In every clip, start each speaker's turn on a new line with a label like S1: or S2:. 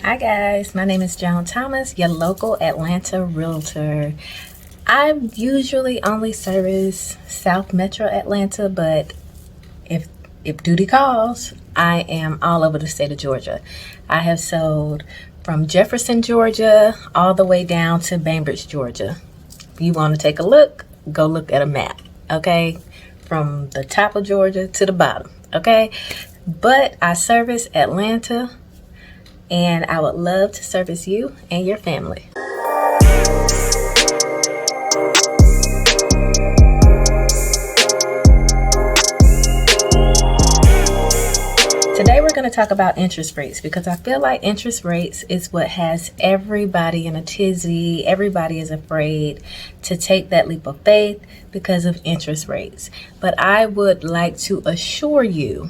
S1: Hi guys, my name is Joan Thomas, your local Atlanta Realtor. I usually only service South Metro Atlanta, but if duty calls, I am all over the state of Georgia. I have sold from Jefferson, Georgia, all the way down to Bainbridge, Georgia. If you want to take a look, go look at a map, okay? From the top of Georgia to the bottom, okay? But I service Atlanta, and I would love to service you and your family. Today we're going to talk about interest rates because I feel like interest rates is what has everybody in a tizzy. Everybody is afraid to take that leap of faith because of interest rates. But I would like to assure you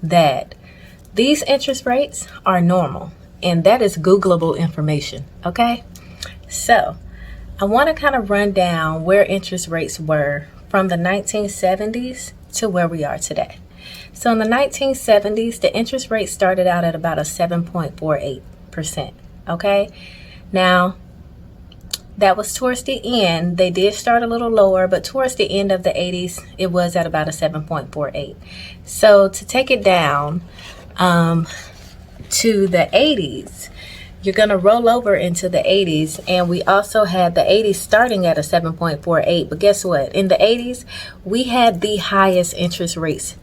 S1: that these interest rates are normal, and that is Googleable information, okay? So I want to kind of run down where interest rates were from the 1970s to where we are today. So in the 1970s, the interest rate started out at about a 7.48%, okay? Now, that was towards the end. They did start a little lower, but towards the end of the 80s, it was at about a 7.48. So to take it down to the 80s, you're going to roll over into the 80s, and we also had the 80s starting at a 7.48. But guess what? In the 80s, we had the highest interest rates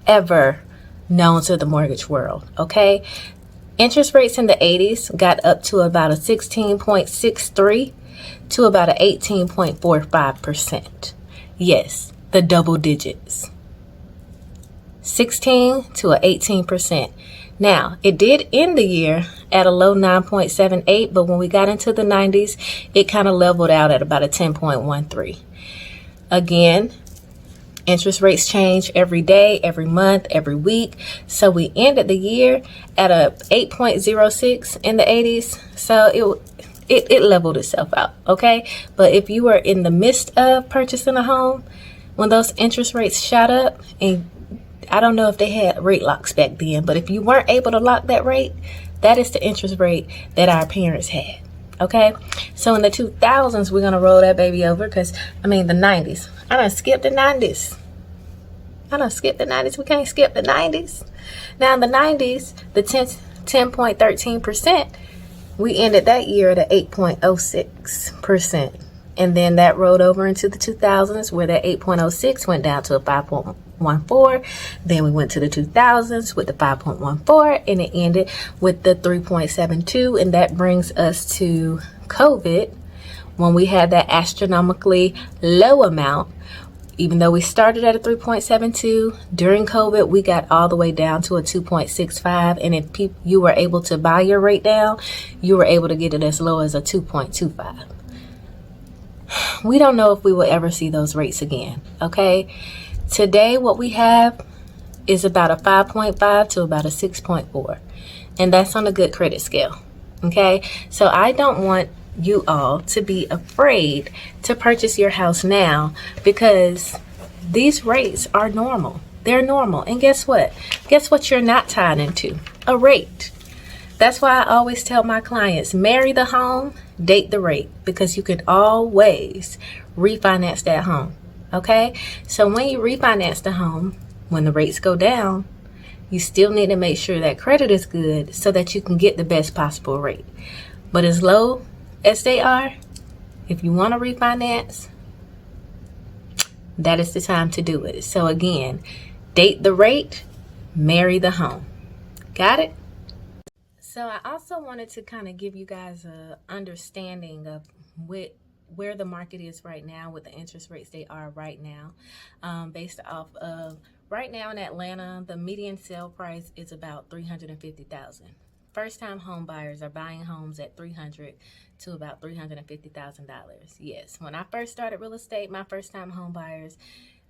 S1: ever known to the mortgage world, okay? Interest rates in the 80s got up to about a 16.63 to about a 18.45%. Yes, the double digits. 16 to a 18%. Now, it did end the year at a low 9.78, but when we got into the 90s, it kind of leveled out at about a 10.13. Again, interest rates change every day, every month, every week. So we ended the year at a 8.06 in the 80s. So it leveled itself out, okay? But if you were in the midst of purchasing a home, when those interest rates shot up, and I don't know if they had rate locks back then, but if you weren't able to lock that rate, that is the interest rate that our parents had. Okay, so in the 2000s, we're going to roll that baby over because, the 90s. I done skipped the 90s. We can't skip the 90s. Now, in the 90s, the 10.13%, we ended that year at 8.06%. And then that rolled over into the 2000s, where that 8.06 went down to a 5.14. Then we went to the 2000s with the 5.14, and it ended with the 3.72. And that brings us to COVID, when we had that astronomically low amount. Even though we started at a 3.72, during COVID, we got all the way down to a 2.65. And if you were able to buy your rate down, you were able to get it as low as a 2.25. We don't know if we will ever see those rates again, okay? Today, what we have is about a 5.5 to about a 6.4, and that's on a good credit scale, okay? So I don't want you all to be afraid to purchase your house now, because these rates are normal. They're normal. And guess what? Guess what you're not tied into? A rate. That's why I always tell my clients, marry the home, date the rate, because you can always refinance that home, okay? So when you refinance the home, when the rates go down, you still need to make sure that credit is good so that you can get the best possible rate. But as low as they are, if you want to refinance, that is the time to do it. So again, date the rate, marry the home. Got it? So I also wanted to kind of give you guys a understanding of where the market is right now, with the interest rates they are right now, based off of right now in Atlanta, the median sale price is about $350,000. First-time home buyers are buying homes at $300,000 to about $350,000. Yes, when I first started real estate, my first-time home buyers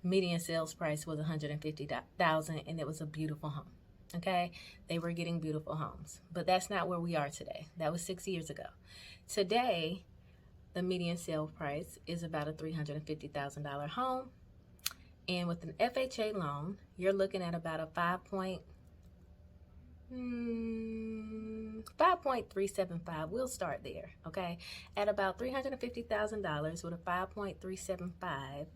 S1: median sales price was $150,000, and it was a beautiful home. Okay, they were getting beautiful homes, but that's not where we are today. That was 6 years ago. Today, the median sale price is about a $350,000 home, and with an FHA loan, you're looking at about a 5.375. We'll start there, okay? At about $350,000 with a 5.375,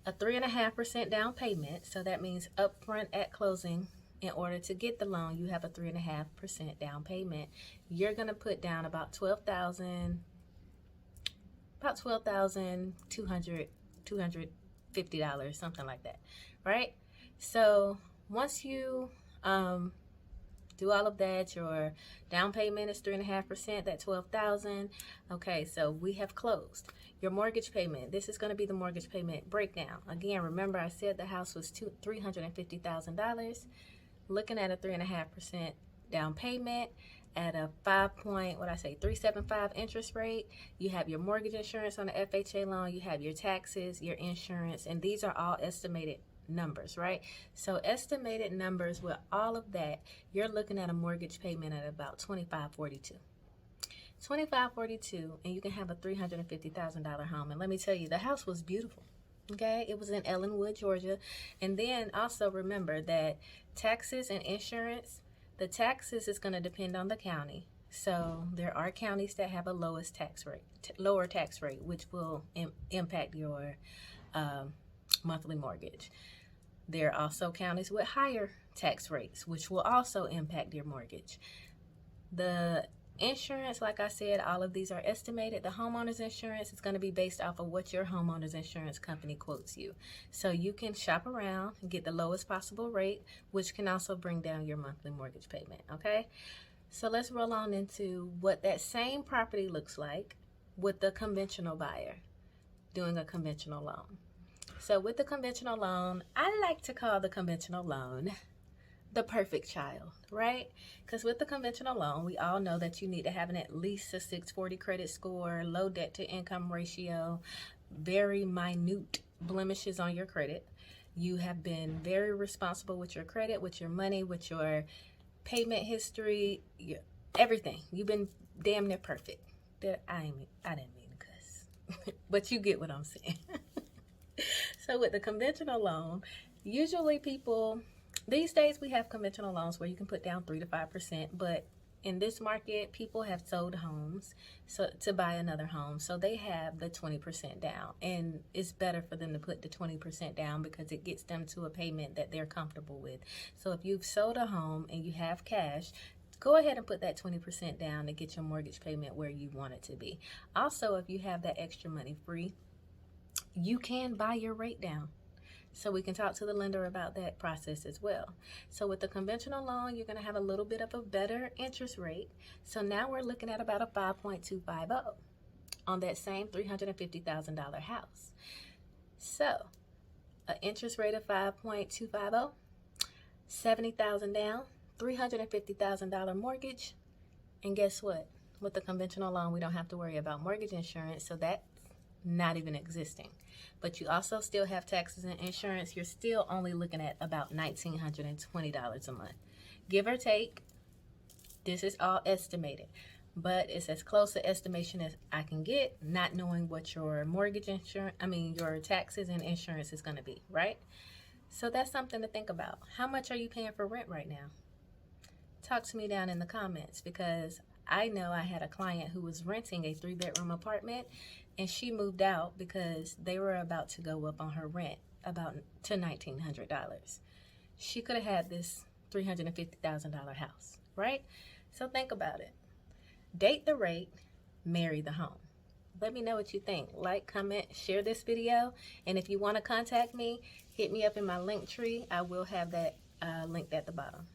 S1: a 3.5% down payment. So that means upfront at closing. In order to get the loan, you have a 3.5% down payment. You're gonna put down about $250, something like that, right? So once you do all of that, your down payment is 3.5%, that $12,000. Okay, so we have closed. Your mortgage payment, this is going to be the mortgage payment breakdown. Again, remember I said the house was $350,000. Looking at a 3.5% down payment at a 375 interest rate. You have your mortgage insurance on the FHA loan, you have your taxes, your insurance, and these are all estimated numbers, right? So estimated numbers with all of that, you're looking at a mortgage payment at about $2542, and you can have a $350,000 home. And let me tell you, the house was beautiful. Okay, it was in Ellenwood, Georgia. And then also remember that taxes and insurance, the taxes is going to depend on the county. So there are counties that have a lower tax rate, which will impact your monthly mortgage. There are also counties with higher tax rates, which will also impact your mortgage. The insurance, like I said, all of these are estimated. The homeowner's insurance is going to be based off of what your homeowner's insurance company quotes you. So you can shop around and get the lowest possible rate, which can also bring down your monthly mortgage payment, okay? So let's roll on into what that same property looks like with the conventional buyer doing a conventional loan. So with the conventional loan, I like to call the conventional loan the perfect child, right? Because with the conventional loan, we all know that you need to have at least a 640 credit score, low debt to income ratio, very minute blemishes on your credit. You have been very responsible with your credit, with your money, with your payment history, everything. You've been damn near perfect. I didn't mean to cuss, but you get what I'm saying. So with the conventional loan, usually people, these days we have conventional loans where you can put down 3 to 5%, but in this market, people have sold homes to buy another home. So they have the 20% down, and it's better for them to put the 20% down because it gets them to a payment that they're comfortable with. So if you've sold a home and you have cash, go ahead and put that 20% down to get your mortgage payment where you want it to be. Also, if you have that extra money free, you can buy your rate down. So we can talk to the lender about that process as well. So with the conventional loan, you're going to have a little bit of a better interest rate. So now we're looking at about a 5.250 on that same $350,000 house. So an interest rate of 5.250, $70,000 down, $350,000 mortgage. And guess what? With the conventional loan, we don't have to worry about mortgage insurance. So that's not even existing. But you also still have taxes and insurance. You're still only looking at about $1,920 a month, give or take. This is all estimated, but it's as close to estimation as I can get, not knowing what your mortgage insurance, your taxes and insurance is going to be, right? So that's something to think about. How much are you paying for rent right now? Talk to me down in the comments, because I know I had a client who was renting a 3-bedroom apartment, and she moved out because they were about to go up on her rent to $1,900. She could have had this $350,000 house, right? So think about it. Date the rate, marry the home. Let me know what you think. Like, comment, share this video. And if you want to contact me, hit me up in my link tree. I will have that linked at the bottom.